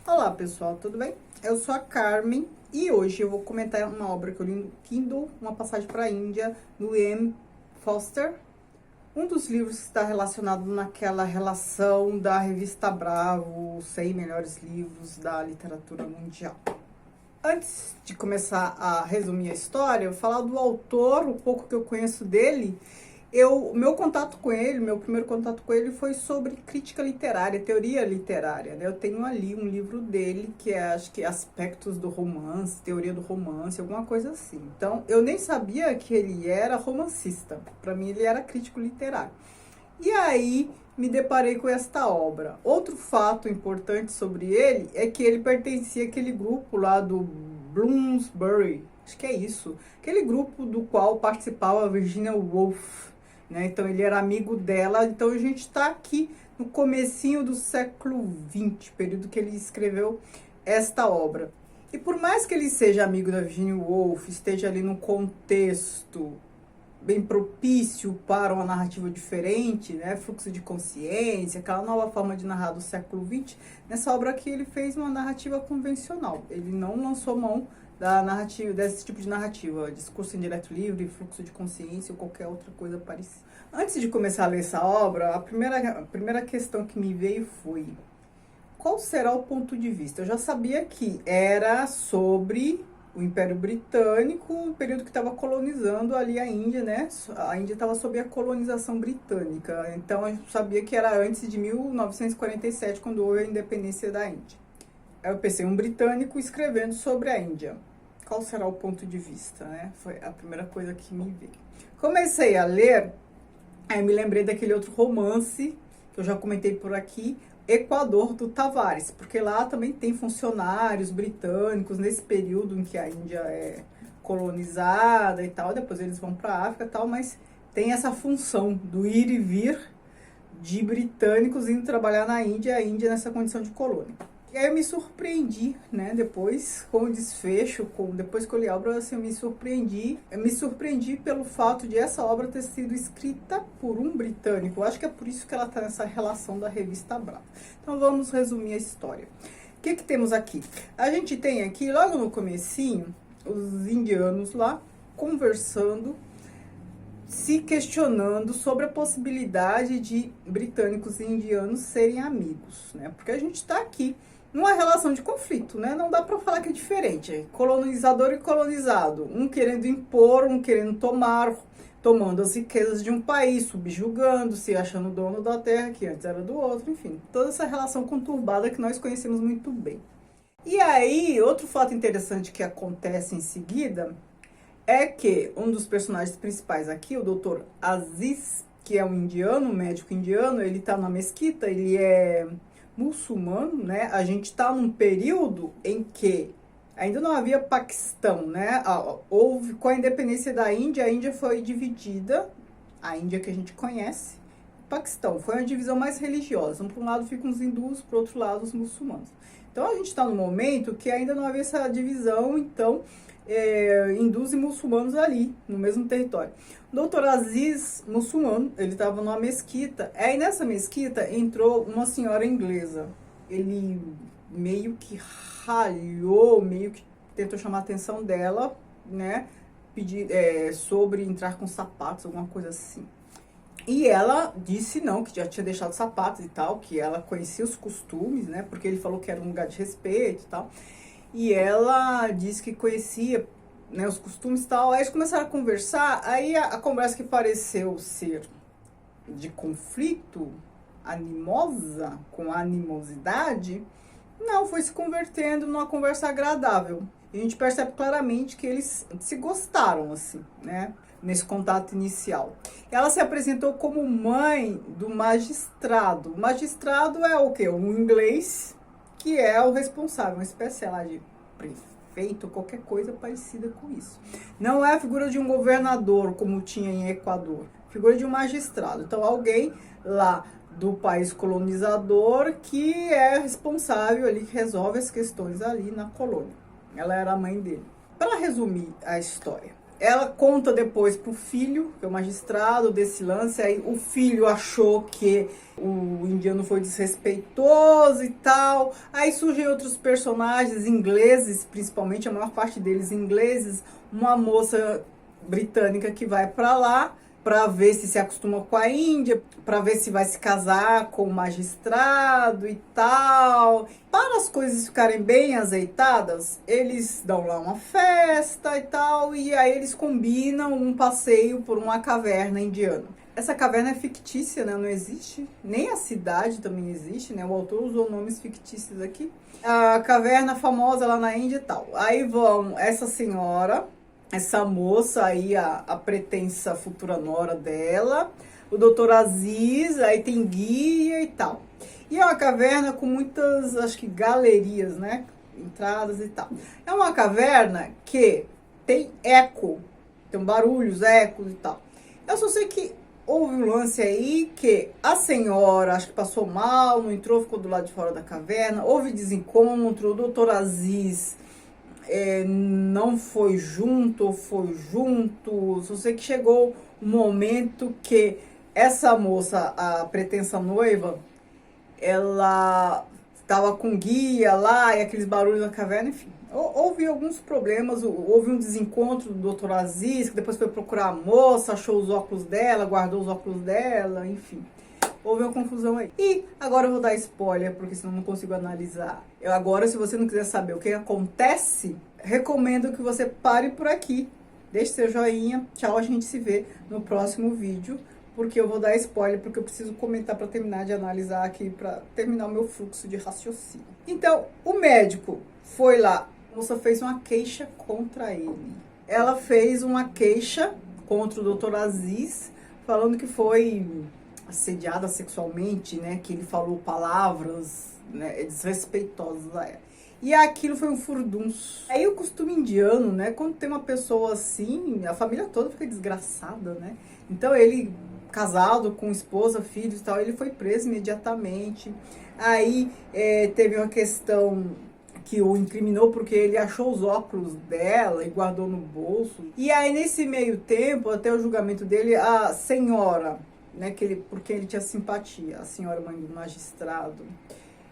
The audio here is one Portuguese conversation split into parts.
Olá pessoal, tudo bem? Eu sou a Carmen e hoje eu vou comentar uma obra que eu li no Kindle, Uma Passagem para a Índia, do Ian Foster. Um dos livros que está relacionado naquela relação da revista Bravo, os 100 melhores livros da literatura mundial. Antes de começar a resumir a história, eu vou falar do autor, o pouco que eu conheço dele. Meu primeiro contato com ele foi sobre crítica literária, teoria literária, né? Eu tenho ali um livro dele que é, acho que Aspectos do Romance, Teoria do Romance, alguma coisa assim. Então, eu nem sabia que ele era romancista. Para mim, ele era crítico literário. E aí, me deparei com esta obra. Outro fato importante sobre ele é que ele pertencia àquele grupo lá do Bloomsbury, acho que é isso, aquele grupo do qual participava a Virginia Woolf, né? Então ele era amigo dela. Então a gente está aqui no comecinho do século XX, período que ele escreveu esta obra. E por mais que ele seja amigo da Virginia Woolf, esteja ali num contexto bem propício para uma narrativa diferente, né? Fluxo de consciência, aquela nova forma de narrar do século XX, nessa obra aqui ele fez uma narrativa convencional. Ele não lançou mão da narrativa, desse tipo de narrativa, discurso indireto livre, fluxo de consciência ou qualquer outra coisa parecida. Antes de começar a ler essa obra, a primeira questão que me veio foi: qual será o ponto de vista? Eu já sabia que era sobre o Império Britânico, o período que estava colonizando ali a Índia, né? A Índia estava sob a colonização britânica, então eu sabia que era antes de 1947, quando houve a independência da Índia. Aí eu pensei, um britânico escrevendo sobre a Índia. Qual será o ponto de vista, né? Foi a primeira coisa que me veio. Comecei a ler, aí me lembrei daquele outro romance, que eu já comentei por aqui, Equador, do Tavares, porque lá também tem funcionários britânicos nesse período em que a Índia é colonizada e tal, depois eles vão para a África e tal, mas tem essa função do ir e vir de britânicos indo trabalhar na Índia, e a Índia nessa condição de colônia. E aí eu me surpreendi, né, depois com o desfecho, depois que eu li a obra, assim, eu me surpreendi pelo fato de essa obra ter sido escrita por um britânico. Eu acho que é por isso que ela está nessa relação da revista Bravo. Então vamos resumir a história. O que temos aqui? A gente tem aqui, logo no comecinho, os indianos lá conversando, se questionando sobre a possibilidade de britânicos e indianos serem amigos, né? Porque a gente está aqui numa relação de conflito, né? Não dá para falar que é diferente. É colonizador e colonizado, um querendo impor, um querendo tomando as riquezas de um país, subjugando, se achando dono da terra que antes era do outro, enfim, toda essa relação conturbada que nós conhecemos muito bem. E aí, outro fato interessante que acontece em seguida é que um dos personagens principais aqui, o Dr. Aziz, que é um indiano, um médico indiano, ele está na mesquita, ele é muçulmano, né? A gente está num período em que ainda não havia Paquistão, né? Houve, com a independência da Índia, a Índia foi dividida, a Índia que a gente conhece, Paquistão, foi uma divisão mais religiosa. Por um lado ficam os hindus, por outro lado os muçulmanos. Então a gente está num momento que ainda não havia essa divisão, então hindus e muçulmanos ali, no mesmo território. O doutor Aziz, muçulmano, ele estava numa mesquita, aí nessa mesquita entrou uma senhora inglesa. Ele meio que ralhou, meio que tentou chamar a atenção dela, né, sobre entrar com sapatos, alguma coisa assim. E ela disse não, que já tinha deixado sapatos e tal, que ela conhecia os costumes, né, porque ele falou que era um lugar de respeito e tal. E ela disse que conhecia, né, os costumes e tal. Aí eles começaram a conversar, aí a conversa que pareceu ser de conflito, animosa, com animosidade, não, foi se convertendo numa conversa agradável. E a gente percebe claramente que eles se gostaram, assim, né, nesse contato inicial. Ela se apresentou como mãe do magistrado. O magistrado é o quê? Um inglês que é o responsável, uma espécie lá de prefeito, qualquer coisa parecida com isso. Não é a figura de um governador, como tinha em Equador, figura de um magistrado. Então, alguém lá do país colonizador que é responsável ali, que resolve as questões ali na colônia. Ela era a mãe dele. Para resumir a história, Ela conta depois pro filho, que é o magistrado, desse lance. Aí o filho achou que o indiano foi desrespeitoso e tal. Aí surgem outros personagens ingleses, principalmente a maior parte deles ingleses. Uma moça britânica que vai para lá para ver se acostuma com a Índia, para ver se vai se casar com o magistrado e tal. Para as coisas ficarem bem azeitadas, eles dão lá uma festa e tal, e aí eles combinam um passeio por uma caverna indiana. Essa caverna é fictícia, né? Não existe, nem a cidade também existe, né? O autor usou nomes fictícios aqui. A caverna famosa lá na Índia e tal. Aí vão essa senhora, essa moça aí, a pretensa futura nora dela, o doutor Aziz, aí tem guia e tal. E é uma caverna com muitas, acho que galerias, né? Entradas e tal. É uma caverna que tem eco, tem barulhos, ecos e tal. Eu só sei que houve um lance aí que a senhora, acho que passou mal, não entrou, ficou do lado de fora da caverna, houve desencontro, o doutor Aziz não foi junto, ou foi junto. Só sei que chegou um momento que essa moça, a pretensa noiva, ela estava com guia lá e aqueles barulhos na caverna, enfim. Houve alguns problemas, houve um desencontro do Dr. Aziz, que depois foi procurar a moça, achou os óculos dela, guardou os óculos dela, enfim. Houve uma confusão aí. E agora eu vou dar spoiler, porque senão eu não consigo analisar. Agora, se você não quiser saber o que acontece, recomendo que você pare por aqui. Deixe seu joinha. Tchau, a gente se vê no próximo vídeo. Porque eu vou dar spoiler, porque eu preciso comentar para terminar de analisar aqui, para terminar o meu fluxo de raciocínio. Então, o médico foi lá. A moça fez uma queixa contra ele. Ela fez uma queixa contra o Dr. Aziz, falando que foi assediada sexualmente, né, que ele falou palavras, né, desrespeitosas a ela. E aquilo foi um furdunço. Aí o costume indiano, né, quando tem uma pessoa assim, a família toda fica desgraçada, né? Então ele, casado com esposa, filhos e tal, ele foi preso imediatamente. Aí teve uma questão que o incriminou porque ele achou os óculos dela e guardou no bolso. E aí nesse meio tempo, até o julgamento dele, a senhora, né, por quem ele tinha simpatia, a senhora mãe do magistrado,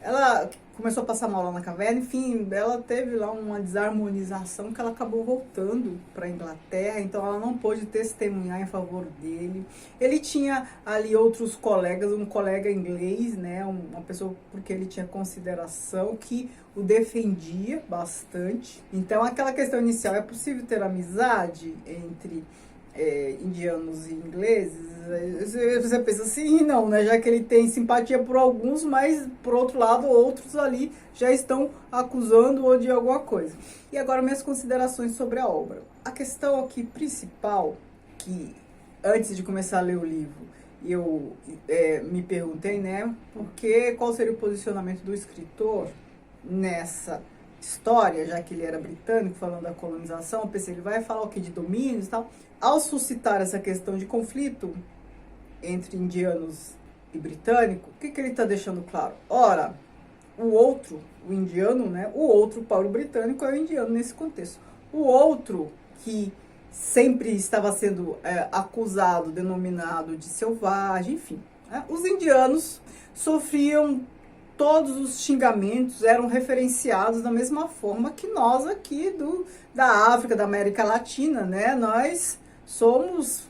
ela começou a passar mal lá na caverna, enfim, ela teve lá uma desarmonização que ela acabou voltando para a Inglaterra, então ela não pôde testemunhar em favor dele. Ele tinha ali outros colegas, um colega inglês, né, uma pessoa porque ele tinha consideração, que o defendia bastante. Então aquela questão inicial, é possível ter amizade entre indianos e ingleses? Você pensa assim, não, né? Já que ele tem simpatia por alguns, mas por outro lado, outros ali já estão acusando-o de alguma coisa. E agora minhas considerações sobre a obra. A questão aqui principal, que antes de começar a ler o livro, eu me perguntei, né, qual seria o posicionamento do escritor nessa história, já que ele era britânico, falando da colonização. Eu pensei, ele vai falar o que de domínios e tal. Ao suscitar essa questão de conflito entre indianos e britânicos, o que ele está deixando claro? Ora, o outro, o indiano, né? O outro para o britânico é o indiano nesse contexto. O outro que sempre estava sendo acusado, denominado de selvagem, enfim. Né? Os indianos sofriam todos os xingamentos, eram referenciados da mesma forma que nós aqui da África, da América Latina, né? Nós somos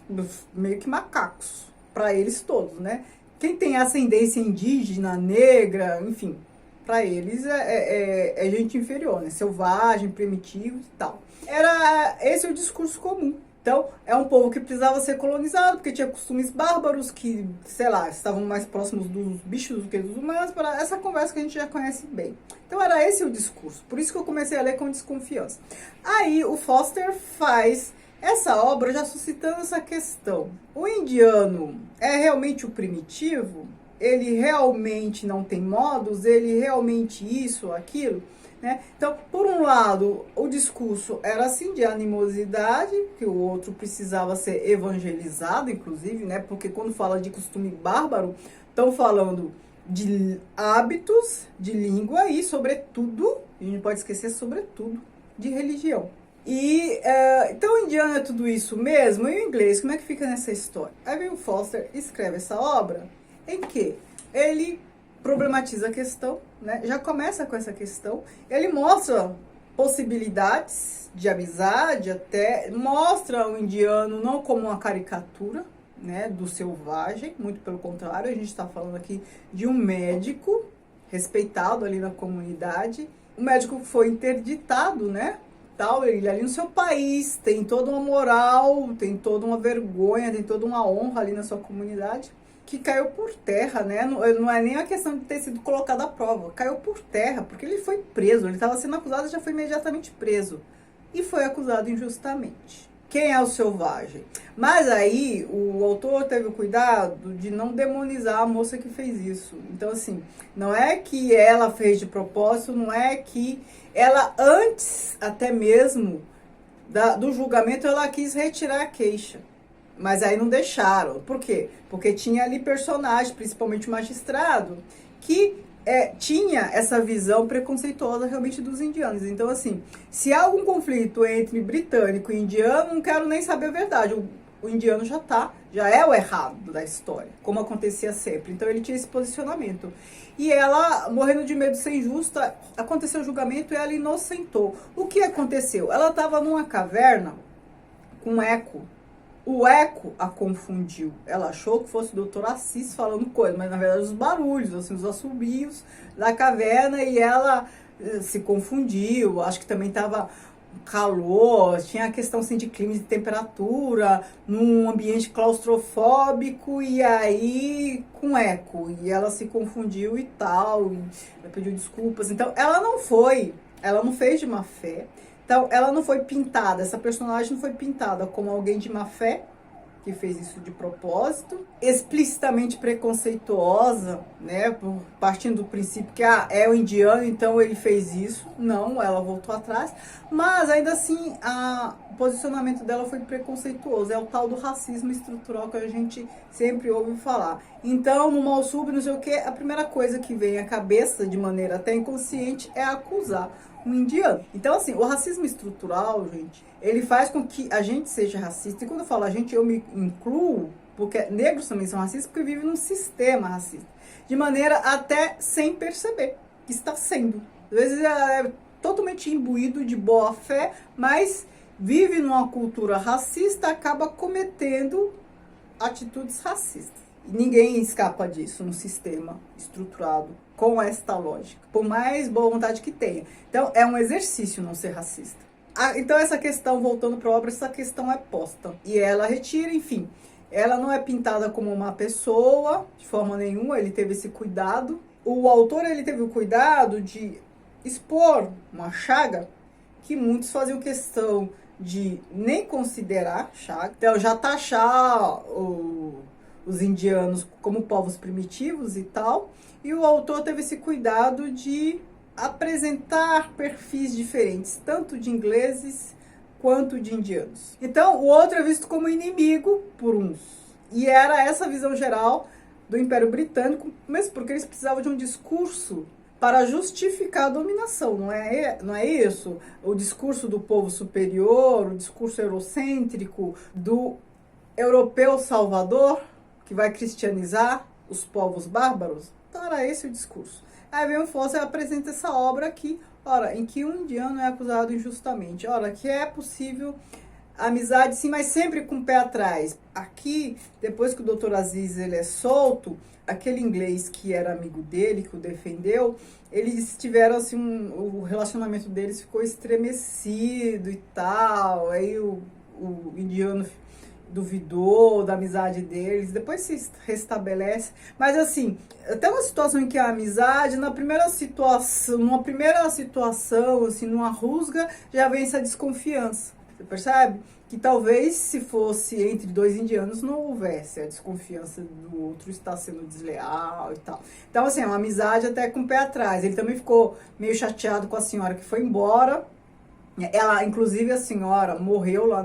meio que macacos para eles todos, né? Quem tem ascendência indígena, negra, enfim, para eles é gente inferior, né? Selvagem, primitivo e tal. Era esse o discurso comum. Então, é um povo que precisava ser colonizado, porque tinha costumes bárbaros que, sei lá, estavam mais próximos dos bichos do que dos humanos, para essa conversa que a gente já conhece bem. Então, era esse o discurso. Por isso que eu comecei a ler com desconfiança. Aí, o Foster faz essa obra já suscitando essa questão. O indiano é realmente o primitivo? Ele realmente não tem modos? Ele realmente isso, aquilo? Né? Então, por um lado, o discurso era assim de animosidade, que o outro precisava ser evangelizado, inclusive, né? Porque quando fala de costume bárbaro, estão falando de hábitos, de língua e, sobretudo, a gente não pode esquecer, sobretudo, de religião. Então o indiano é tudo isso mesmo? E o inglês, como é que fica nessa história? Aí vem o Foster escreve essa obra em que ele problematiza a questão, né? Já começa com essa questão, ele mostra possibilidades de amizade, até mostra o indiano não como uma caricatura, né, do selvagem, muito pelo contrário, a gente está falando aqui de um médico respeitado ali na comunidade, um médico que foi interditado, né, tal, ele ali no seu país, tem toda uma moral, tem toda uma vergonha, tem toda uma honra ali na sua comunidade, que caiu por terra, né? Não é nem a questão de ter sido colocado à prova, caiu por terra, porque ele foi preso, ele estava sendo acusado e já foi imediatamente preso. E foi acusado injustamente. Quem é o selvagem? Mas aí o autor teve o cuidado de não demonizar a moça que fez isso. Então, assim, não é que ela fez de propósito, não é que ela, antes até mesmo do julgamento, ela quis retirar a queixa. Mas aí não deixaram. Por quê? Porque tinha ali personagem, principalmente o magistrado, que tinha essa visão preconceituosa realmente dos indianos. Então, assim, se há algum conflito entre britânico e indiano, não quero nem saber a verdade. O indiano já é o errado da história, como acontecia sempre. Então, ele tinha esse posicionamento. E ela, morrendo de medo de ser injusta, aconteceu o julgamento e ela inocentou. O que aconteceu? Ela estava numa caverna com eco. O eco a confundiu. Ela achou que fosse o doutor Assis falando coisa, mas na verdade os barulhos, assim, os assobios da caverna, e ela se confundiu. Acho que também estava calor, tinha a questão assim, de clima, de temperatura, num ambiente claustrofóbico, e aí com eco. E ela se confundiu e tal, e ela pediu desculpas. Então ela não fez de má fé. Então, ela não foi pintada, essa personagem não foi pintada como alguém de má fé, que fez isso de propósito, explicitamente preconceituosa, né, partindo do princípio que é o indiano, então ele fez isso. Não, ela voltou atrás, mas ainda assim o posicionamento dela foi preconceituoso, é o tal do racismo estrutural que a gente sempre ouve falar. Então, no mal sub, não sei o que, a primeira coisa que vem à cabeça, de maneira até inconsciente, é acusar um indiano. Então, assim, o racismo estrutural, gente, ele faz com que a gente seja racista. E quando eu falo a gente, eu me incluo, porque negros também são racistas, porque vivem num sistema racista. De maneira até sem perceber que está sendo. Às vezes é totalmente imbuído de boa fé, mas vive numa cultura racista, acaba cometendo atitudes racistas. E ninguém escapa disso no sistema estruturado com esta lógica, por mais boa vontade que tenha. Então, é um exercício não ser racista. Então, essa questão, voltando para a obra, essa questão é posta. E ela retira, enfim, ela não é pintada como uma pessoa, de forma nenhuma, ele teve esse cuidado. O autor, ele teve o cuidado de expor uma chaga que muitos faziam questão de nem considerar chaga. Então, já taxar os indianos como povos primitivos e tal, e o autor teve esse cuidado de apresentar perfis diferentes, tanto de ingleses quanto de indianos. Então, o outro é visto como inimigo por uns, e era essa visão geral do Império Britânico, mesmo porque eles precisavam de um discurso para justificar a dominação, não é isso? O discurso do povo superior, o discurso eurocêntrico do europeu salvador, que vai cristianizar os povos bárbaros. Então era esse o discurso. Aí vem o Foster e apresenta essa obra aqui, em que um indiano é acusado injustamente. Que é possível amizade sim, mas sempre com o pé atrás. Aqui, depois que o doutor Aziz ele é solto, aquele inglês que era amigo dele, que o defendeu, eles tiveram assim, o relacionamento deles ficou estremecido e tal. Aí o indiano duvidou da amizade deles, depois se restabelece, mas assim, até uma situação em que a amizade, numa primeira situação, assim, numa rusga, já vem essa desconfiança, você percebe? Que talvez se fosse entre dois indianos não houvesse a desconfiança do outro estar sendo desleal e tal. Então assim, é uma amizade até com o pé atrás. Ele também ficou meio chateado com a senhora que foi embora. Ela, inclusive a senhora morreu lá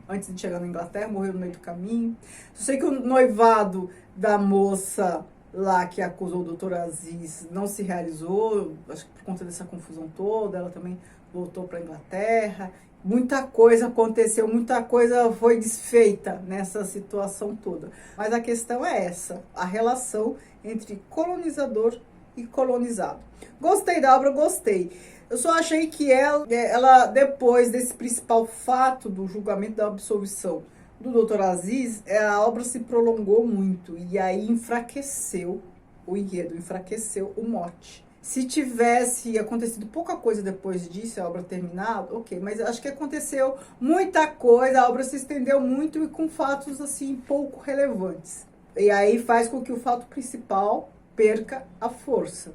antes de chegar na Inglaterra, morreu no meio do caminho. Eu sei que o noivado da moça lá que acusou o doutor Aziz não se realizou, acho que por conta dessa confusão toda, ela também voltou para a Inglaterra. Muita coisa aconteceu, muita coisa foi desfeita nessa situação toda. Mas a questão é essa, a relação entre colonizador e colonizado. Gostei da obra, gostei. Eu só achei que ela depois desse principal fato do julgamento da absolvição do doutor Aziz, a obra se prolongou muito e aí enfraqueceu o enredo, enfraqueceu o mote. Se tivesse acontecido pouca coisa depois disso, a obra terminada, ok, mas acho que aconteceu muita coisa, a obra se estendeu muito e com fatos assim pouco relevantes. E aí faz com que o fato principal perca a força.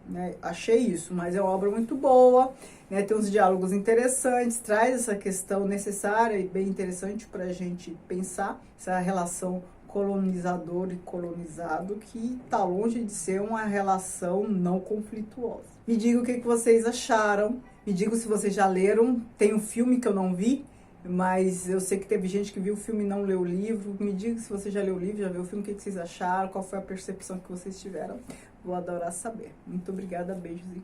Né? Achei isso, mas é uma obra muito boa, né? Tem uns diálogos interessantes, traz essa questão necessária e bem interessante para a gente pensar, essa relação colonizador e colonizado, que está longe de ser uma relação não conflituosa. Me diga o que vocês acharam, me diga se vocês já leram, tem um filme que eu não vi, mas eu sei que teve gente que viu o filme e não leu o livro. Me diga se você já leu o livro, já viu o filme, o que vocês acharam, qual foi a percepção que vocês tiveram. Vou adorar saber. Muito obrigada, beijos e